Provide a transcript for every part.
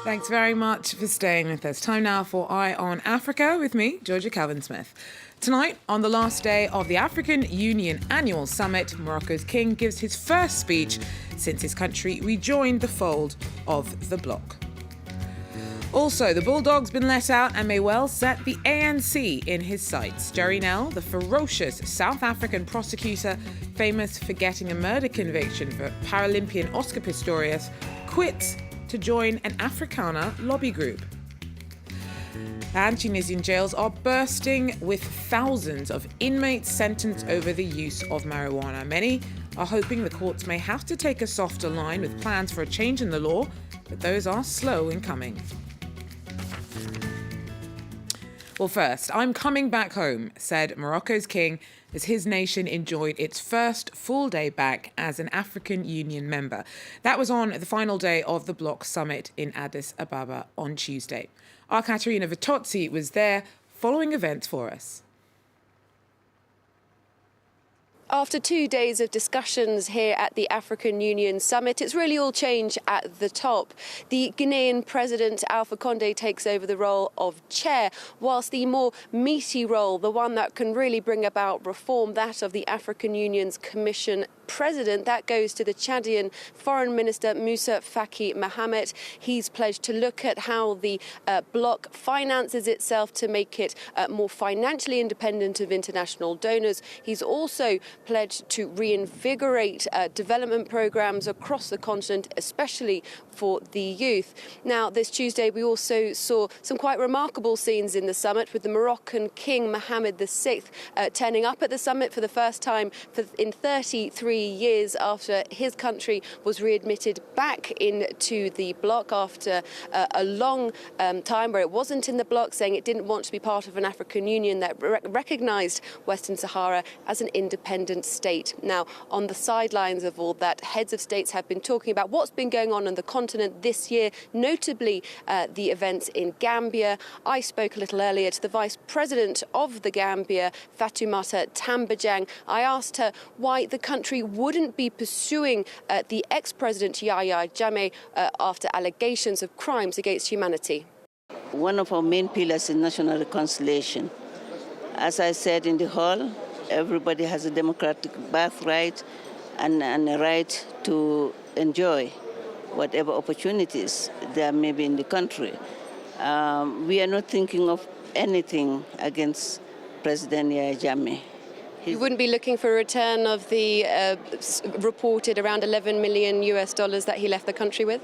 Thanks very much for staying with us. Time now for Eye on Africa with me, Georgia Calvin-Smith. Tonight, on the last day of the African Union Annual Summit, Morocco's king gives his first speech since his country rejoined the fold of the bloc. Also, the bulldog's been let out and may well set the ANC in his sights. GERRIE now, the ferocious South African prosecutor famous for getting a murder conviction for Paralympian Oscar Pistorius, quits to join an Afrikaner lobby group. And Tunisian jails are bursting with thousands of inmates sentenced over the use of marijuana. Many are hoping the courts may have to take a softer line with plans for a change in the law, but those are slow in coming. Well, first, I'm coming back home, said Morocco's king as his nation enjoyed its first full day back as an African Union member. That was on the final day of the bloc summit in Addis Ababa on Tuesday. Our Katerina Vitozzi was there following events for us. After 2 days of discussions here at the African Union Summit, it's really all changed at the top. The Ghanaian President Alpha Condé takes over the role of chair, whilst the more meaty role, the one that can really bring about reform, that of the African Union's Commission President, that goes to the Chadian Foreign Minister Moussa Faki Mahamat. He's pledged to look at how the bloc finances itself to make it more financially independent of international donors. He's also pledged to reinvigorate development programs across the continent, especially for the youth. Now, this Tuesday, we also saw some quite remarkable scenes in the summit with the Moroccan King Mohammed VI turning up at the summit for the first time in 33 years after his country was readmitted back into the bloc after a long time where it wasn't in the bloc, saying it didn't want to be part of an African Union that recognised Western Sahara as an independent state. Now, on the sidelines of all that, heads of states have been talking about what's been going on the continent this year, notably the events in Gambia. I spoke a little earlier to the Vice President of the Gambia, Fatoumata Tambajang. I asked her why the country wouldn't be pursuing the ex-president Yahya Jammeh after allegations of crimes against humanity. One of our main pillars is national reconciliation. As I said in the hall, everybody has a democratic birthright and a right to enjoy whatever opportunities there may be in the country. We are not thinking of anything against President Yahya Jammeh. You wouldn't be looking for a return of the reported around $11 million that he left the country with?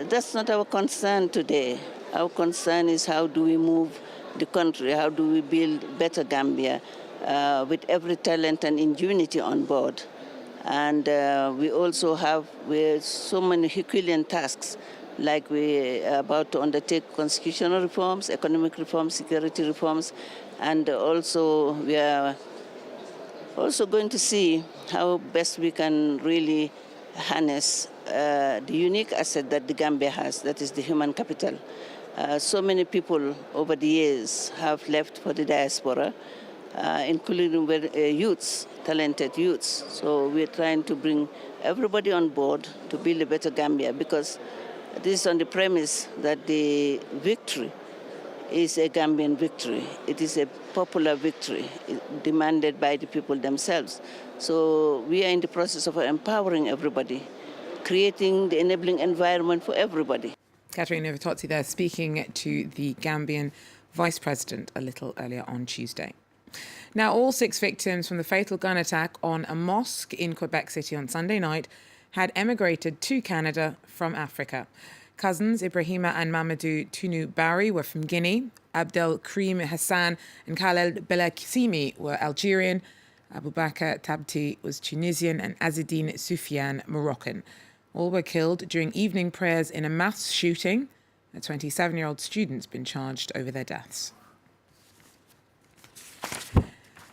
That's not our concern today. Our concern is how do we move the country, how do we build better Gambia with every talent and ingenuity on board. And we also have so many Herculean tasks, like we are about to undertake constitutional reforms, economic reforms, security reforms, and also we are also going to see how best we can really harness the unique asset that the Gambia has, that is the human capital. So many people over the years have left for the diaspora, including youths, talented youths. So we're trying to bring everybody on board to build a better Gambia, because this is on the premise that the victory is a Gambian victory. It is a popular victory demanded by the people themselves. So we are in the process of empowering everybody, creating the enabling environment for everybody. Katerina Vitozzi there speaking to the Gambian Vice President a little earlier on Tuesday. Now, all 6 victims from the fatal gun attack on a mosque in Quebec City on Sunday night had emigrated to Canada from Africa. Cousins Ibrahima and Mamadou Tunu Barry were from Guinea, Abdel Karim Hassan and Khaled Belakissimi were Algerian, Aboubakar Tabti was Tunisian, and Azedine Soufiane Moroccan. All were killed during evening prayers in a mass shooting. A 27-year-old student's been charged over their deaths.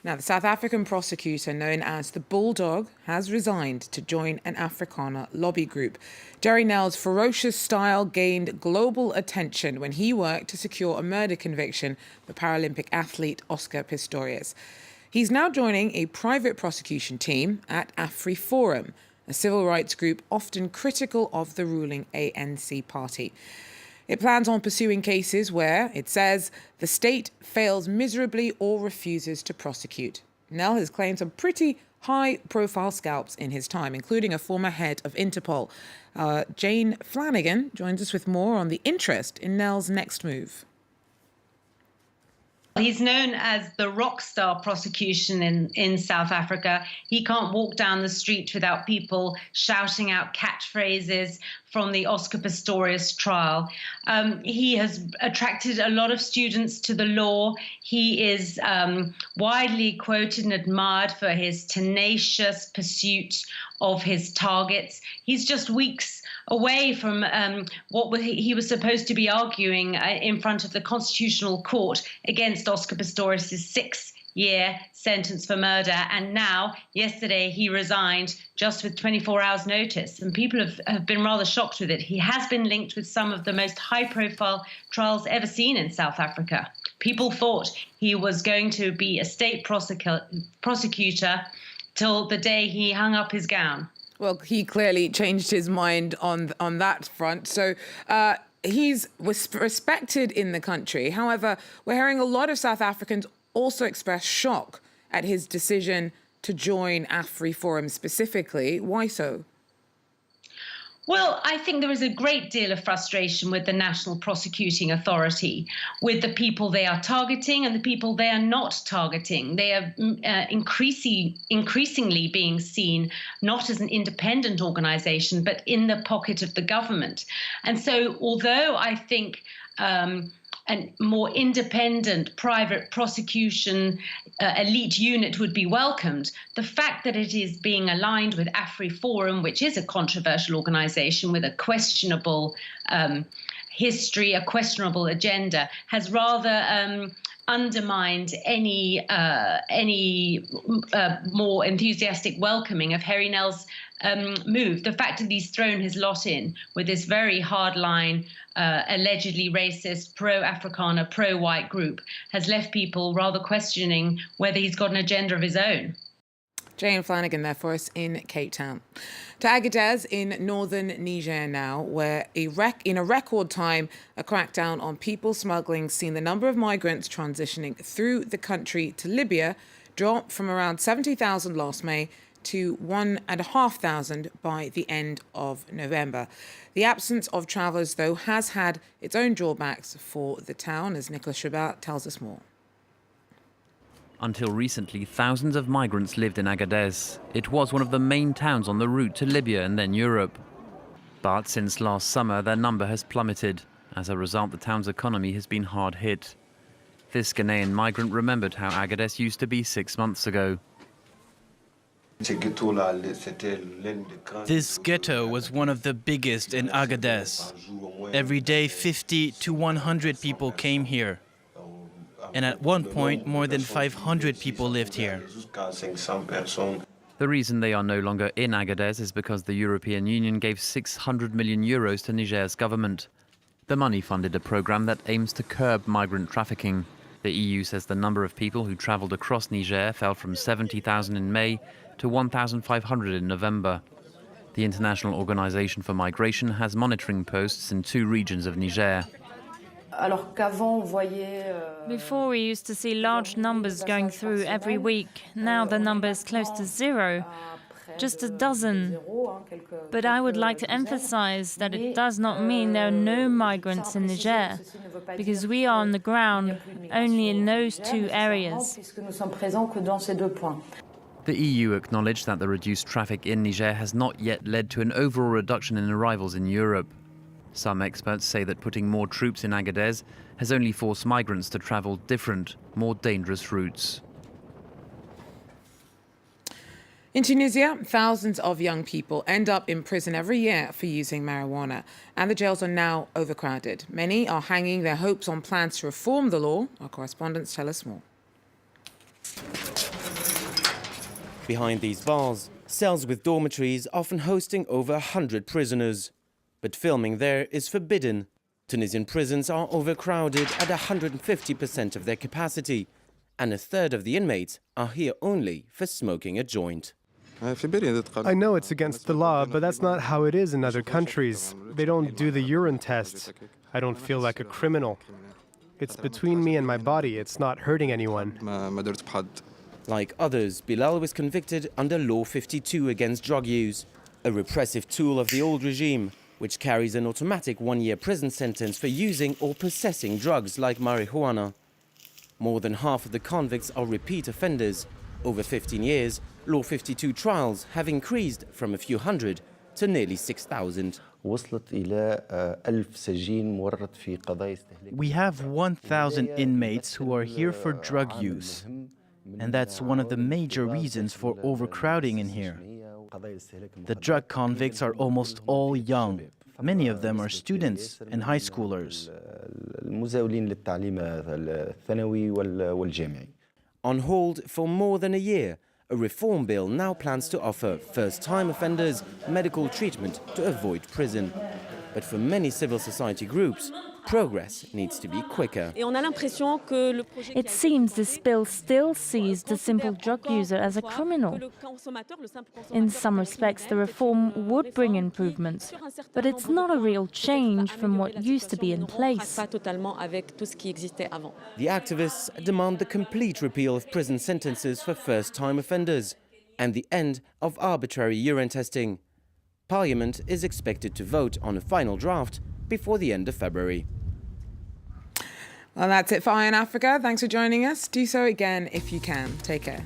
Now, the South African prosecutor known as the Bulldog has resigned to join an Afrikaner lobby group. Jerry Nell's ferocious style gained global attention when he worked to secure a murder conviction for Paralympic athlete Oscar Pistorius. He's now joining a private prosecution team at AfriForum, a civil rights group often critical of the ruling ANC party. It plans on pursuing cases where, it says, the state fails miserably or refuses to prosecute. Nel has claimed some pretty high-profile scalps in his time, including a former head of Interpol. Jane Flanagan joins us with more on the interest in Nel's next move. He's known as the rock star prosecution in South Africa. He can't walk down the street without people shouting out catchphrases from the Oscar Pistorius trial. He has attracted a lot of students to the law. He is widely quoted and admired for his tenacious pursuit of his targets. He's just weeks away from what he was supposed to be arguing in front of the Constitutional Court against Oscar Pistorius' 6-year sentence for murder. And now, yesterday, he resigned just with 24 hours notice. And people have been rather shocked with it. He has been linked with some of the most high-profile trials ever seen in South Africa. People thought he was going to be a state prosecutor till the day he hung up his gown. Well, he clearly changed his mind on that front. So he's respected in the country. However, we're hearing a lot of South Africans also express shock at his decision to join AfriForum specifically. Why so? Well, I think there is a great deal of frustration with the National Prosecuting Authority, with the people they are targeting and the people they are not targeting. They are increasingly being seen not as an independent organization, but in the pocket of the government. And so, although I think a more independent private prosecution elite unit would be welcomed, the fact that it is being aligned with AfriForum, which is a controversial organization with a questionable history, a questionable agenda, has rather undermined any more enthusiastic welcoming of Harry Nell's move. The fact that he's thrown his lot in with this very hardline, allegedly racist, pro-Afrikaner, pro-white group has left people rather questioning whether he's got an agenda of his own. Jane Flanagan there for us in Cape Town. To Agadez in northern Niger now, where in a record time, a crackdown on people smuggling seen the number of migrants transitioning through the country to Libya drop from around 70,000 last May to 1,500 by the end of November. The absence of travellers, though, has had its own drawbacks for the town, as Nicolas Chabert tells us more. Until recently, thousands of migrants lived in Agadez. It was one of the main towns on the route to Libya and then Europe. But since last summer, their number has plummeted. As a result, the town's economy has been hard hit. This Ghanaian migrant remembered how Agadez used to be 6 months ago. This ghetto was one of the biggest in Agadez. Every day 50 to 100 people came here. And at one point, more than 500 people lived here. The reason they are no longer in Agadez is because the European Union gave 600 million euros to Niger's government. The money funded a program that aims to curb migrant trafficking. The EU says the number of people who travelled across Niger fell from 70,000 in May to 1,500 in November. The International Organization for Migration has monitoring posts in 2 regions of Niger. Before we used to see large numbers going through every week. Now the number is close to 0, just a dozen. But I would like to emphasize that it does not mean there are no migrants in Niger, because we are on the ground only in those 2 areas. The EU acknowledged that the reduced traffic in Niger has not yet led to an overall reduction in arrivals in Europe. Some experts say that putting more troops in Agadez has only forced migrants to travel different, more dangerous routes. In Tunisia, thousands of young people end up in prison every year for using marijuana, and the jails are now overcrowded. Many are hanging their hopes on plans to reform the law. Our correspondents tell us more. Behind these bars, cells with dormitories often hosting over 100 prisoners. But filming there is forbidden. Tunisian prisons are overcrowded at 150% of their capacity, and a third of the inmates are here only for smoking a joint. I know it's against the law, but that's not how it is in other countries. They don't do the urine tests. I don't feel like a criminal. It's between me and my body. It's not hurting anyone. Like others, Bilal was convicted under Law 52 against drug use, a repressive tool of the old regime, which carries an automatic one-year prison sentence for using or possessing drugs like marijuana. More than half of the convicts are repeat offenders. Over 15 years, Law 52 trials have increased from a few hundred to nearly 6,000. We have 1,000 inmates who are here for drug use. And that's one of the major reasons for overcrowding in here. The drug convicts are almost all young. Many of them are students and high schoolers. On hold for more than a year, a reform bill now plans to offer first-time offenders medical treatment to avoid prison. But for many civil society groups, progress needs to be quicker. It seems this bill still sees the simple drug user as a criminal. In some respects, the reform would bring improvements, but it's not a real change from what used to be in place. The activists demand the complete repeal of prison sentences for first-time offenders and the end of arbitrary urine testing. Parliament is expected to vote on a final draft before the end of February. Well, that's it for Eye on Africa. Thanks for joining us. Do so again if you can. Take care.